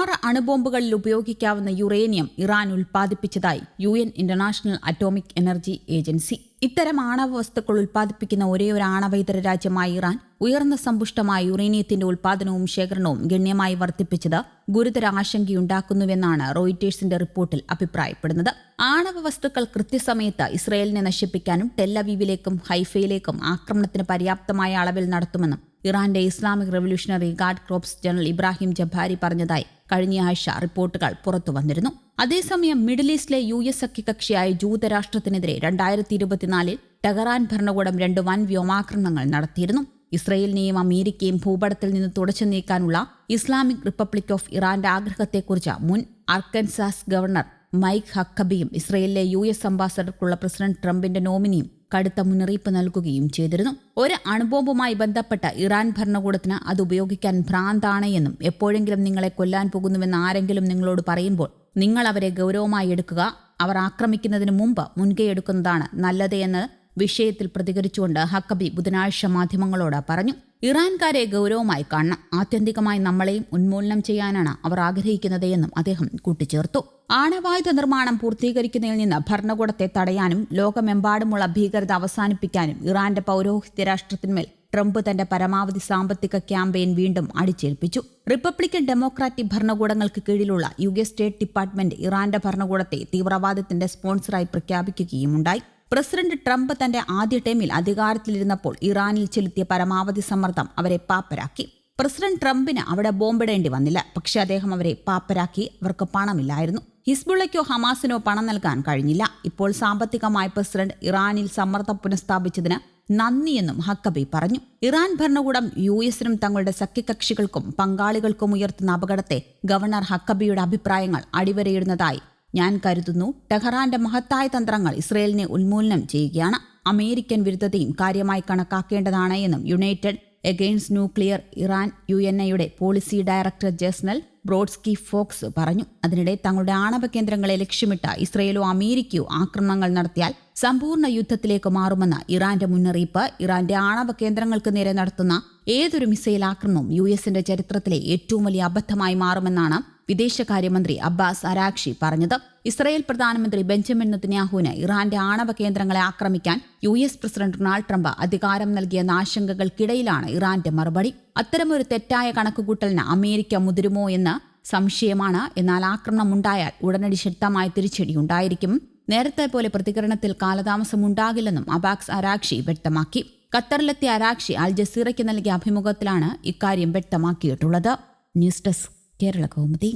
6 അണുബോംബുകളിൽ ഉപയോഗിക്കാവുന്ന uranium Iran ഉൽപ്പാദിപ്പിച്ചതായി UN international atomic energy agency. ഇത്തരം ആണവ വസ്തുക്കൾ ഉൽപ്പാദിപ്പിക്കുന്ന ഒരേയൊരു ആണവേതര രാജ്യമായ ഇറാൻ ഉയർന്ന സമ്പുഷ്ടമായ യുറേനിയത്തിന്റെ ഉൽപ്പാദനവും ശേഖരണവും ഗണ്യമായി വർദ്ധിപ്പിച്ചത് ഗുരുതര ആശങ്കയുണ്ടാക്കുന്നുവെന്നാണ് റോയിറ്റേഴ്സിന്റെ റിപ്പോർട്ടിൽ അഭിപ്രായപ്പെടുന്നത്. ആണവ വസ്തുക്കൾ കൃത്യസമയത്ത് ഇസ്രയേലിനെ നശിപ്പിക്കാനും ടെല്ലവീവിലേക്കും ഹൈഫയിലേക്കും ആക്രമണത്തിന് പര്യാപ്തമായ അളവിൽ നടത്തുമെന്നും ഇറാന്റെ Islamic revolutionary guard corps general Ibrahim Jabbari പറഞ്ഞതായി കഴിഞ്ഞയാഴ്ച റിപ്പോർട്ടുകൾ പുറത്തുവന്നിരുന്നു. അതേസമയം മിഡിൽ ഈസ്റ്റിലെ US സഖ്യകക്ഷിയായ ജൂതരാഷ്ട്രത്തിനെതിരെ 2024 ടെഹ്റാൻ ഭരണകൂടം 2 വൻ വ്യോമാക്രമണങ്ങൾ നടത്തിയിരുന്നു. ഇസ്രയേലിനെയും അമേരിക്കയും ഭൂപടത്തിൽ നിന്ന് തുടച്ചു നീക്കാനുള്ള ഇസ്ലാമിക് റിപ്പബ്ലിക് ഓഫ് ഇറാന്റെ ആഗ്രഹത്തെക്കുറിച്ച് മുൻ അർക്കൻസാസ് ഗവർണർ മൈക്ക് ഹക്കബിയും ഇസ്രയേലിലെ US അംബാസഡർക്കുള്ള പ്രസിഡന്റ് ട്രംപിന്റെ നോമിനിയും കടുത്ത മുന്നറിയിപ്പ് നൽകുകയും ചെയ്തിരുന്നു. ഒരു അണുബോംബുമായി ബന്ധപ്പെട്ട ഇറാൻ ഭരണകൂടത്തിന് അത് ഉപയോഗിക്കാൻ ഭ്രാന്താണ് എന്നും എപ്പോഴെങ്കിലും നിങ്ങളെ കൊല്ലാൻ പോകുന്നുവെന്ന് ആരെങ്കിലും നിങ്ങളോട് പറയുമ്പോൾ നിങ്ങൾ അവരെ ഗൗരവമായി എടുക്കുക, അവർ ആക്രമിക്കുന്നതിന് മുമ്പ് മുൻകൈ എടുക്കുന്നതാണ് നല്ലത് എന്ന് വിഷയത്തിൽ പ്രതികരിച്ചുകൊണ്ട് ഹക്കബി ബുധനാഴ്ച മാധ്യമങ്ങളോട് പറഞ്ഞു. ഇറാൻകാരെ ഗൗരവമായി കാണണം, ആത്യന്തികമായി നമ്മളെയും ഉന്മൂലനം ചെയ്യാനാണ് അവർ ആഗ്രഹിക്കുന്നത് എന്നും അദ്ദേഹം കൂട്ടിച്ചേർത്തു. ആണവായുധ നിർമ്മാണം പൂർത്തീകരിക്കുന്നതിൽ നിന്ന് ഭരണകൂടത്തെ തടയാനും ലോകമെമ്പാടുമുള്ള ഭീകരത അവസാനിപ്പിക്കാനും ഇറാന്റെ പൗരോഹിത്യ രാഷ്ട്രത്തിന്മേൽ ട്രംപ് തന്റെ പരമാവധി സാമ്പത്തിക ക്യാമ്പയിൻ വീണ്ടും അടിച്ചേൽപ്പിച്ചു. റിപ്പബ്ലിക്കൻ ഡെമോക്രാറ്റിക് ഭരണകൂടങ്ങൾക്ക് കീഴിലുള്ള US സ്റ്റേറ്റ് ഡിപ്പാർട്ട്മെന്റ് ഇറാന്റെ ഭരണകൂടത്തെ തീവ്രവാദത്തിന്റെ സ്പോൺസറായി പ്രഖ്യാപിക്കുകയുമുണ്ടായി. പ്രസിഡന്റ് ട്രംപ് തന്റെ ആദ്യ ടേമിൽ അധികാരത്തിലിരുന്നപ്പോൾ ഇറാനിൽ ചെലുത്തിയ പരമാവധി സമ്മർദ്ദം അവരെ പാപ്പരാക്കി. പ്രസിഡന്റ് ട്രംപിന് അവിടെ ബോംബിടേണ്ടി വന്നില്ല, പക്ഷേ അദ്ദേഹം അവരെ പാപ്പരാക്കി. അവർക്ക് പണമില്ലായിരുന്നു. ഹിസ്ബുള്ളയ്ക്കോ ഹമാസിനോ പണം നൽകാൻ കഴിഞ്ഞില്ല. ഇപ്പോൾ സാമ്പത്തികമായി പ്രസിഡന്റ് ഇറാനിൽ സമ്മർദ്ദം പുനഃസ്ഥാപിച്ചതിന് നന്ദിയെന്നും ഹക്കബി പറഞ്ഞു. ഇറാൻ ഭരണകൂടം US-നും തങ്ങളുടെ സഖ്യകക്ഷികൾക്കും പങ്കാളികൾക്കും ഉയർത്തുന്ന അപകടത്തെ ഗവർണർ ഹക്കബിയുടെ അഭിപ്രായങ്ങൾ അടിവരയിടുന്നതായി ഞാൻ കരുതുന്നു. ടെഹ്റാന്റെ മഹത്തായ തന്ത്രങ്ങൾ ഇസ്രയേലിനെ ഉന്മൂലനം ചെയ്യുകയാണ്. അമേരിക്കൻ വിരുദ്ധതയും കാര്യമായി കണക്കാക്കേണ്ടതാണ് എന്നും യുണൈറ്റഡ് എഗെയിൻസ്റ്റ് ന്യൂക്ലിയർ ഇറാൻ UNA-യുടെ policy director general Brodsky Fox പറഞ്ഞു. അതിനിടെ തങ്ങളുടെ ആണവ കേന്ദ്രങ്ങളെ ലക്ഷ്യമിട്ട് ഇസ്രയേലോ അമേരിക്കയോ ആക്രമണങ്ങൾ നടത്തിയാൽ സമ്പൂർണ്ണ യുദ്ധത്തിലേക്ക് മാറുമെന്ന ഇറാന്റെ മുന്നറിയിപ്പ് ഇറാന്റെ ആണവ കേന്ദ്രങ്ങൾക്ക് നേരെ നടത്തുന്ന ഏതൊരു മിസൈൽ ആക്രമണവും US-ന്റെ ചരിത്രത്തിലെ ഏറ്റവും വലിയ അബദ്ധമായി മാറുമെന്നാണ് വിദേശകാര്യമന്ത്രി അബ്ബാസ് അരാഗ്ചി പറഞ്ഞത്. ഇസ്രയേൽ പ്രധാനമന്ത്രി ബെഞ്ചമിൻ നെതന്യാഹുവിന് ഇറാന്റെ ആണവ കേന്ദ്രങ്ങളെ ആക്രമിക്കാൻ US പ്രസിഡന്റ് ഡൊണാൾഡ് ട്രംപ് അധികാരം നൽകിയെന്ന ആശങ്കകൾക്കിടയിലാണ് ഇറാന്റെ മറുപടി. അത്തരമൊരു തെറ്റായ കണക്കുകൂട്ടലിന് അമേരിക്ക മുതിരുമോ എന്ന് സംശയമാണ്. എന്നാൽ ആക്രമണം ഉണ്ടായാൽ ഉടനടി ശക്തമായ തിരിച്ചടിയുണ്ടായിരിക്കും. നേരത്തെ പോലെ പ്രതികരണത്തിൽ കാലതാമസം ഉണ്ടാകില്ലെന്നും അബ്ബാസ് അരാഗ്ചി വ്യക്തമാക്കി. ഖത്തറിലെത്തിയ അരാഗ്ചി അൽ ജസീറയ്ക്ക് നൽകിയ അഭിമുഖത്തിലാണ് ഇക്കാര്യം വ്യക്തമാക്കിയിട്ടുള്ളത്. News desk Kerala Kaumudi.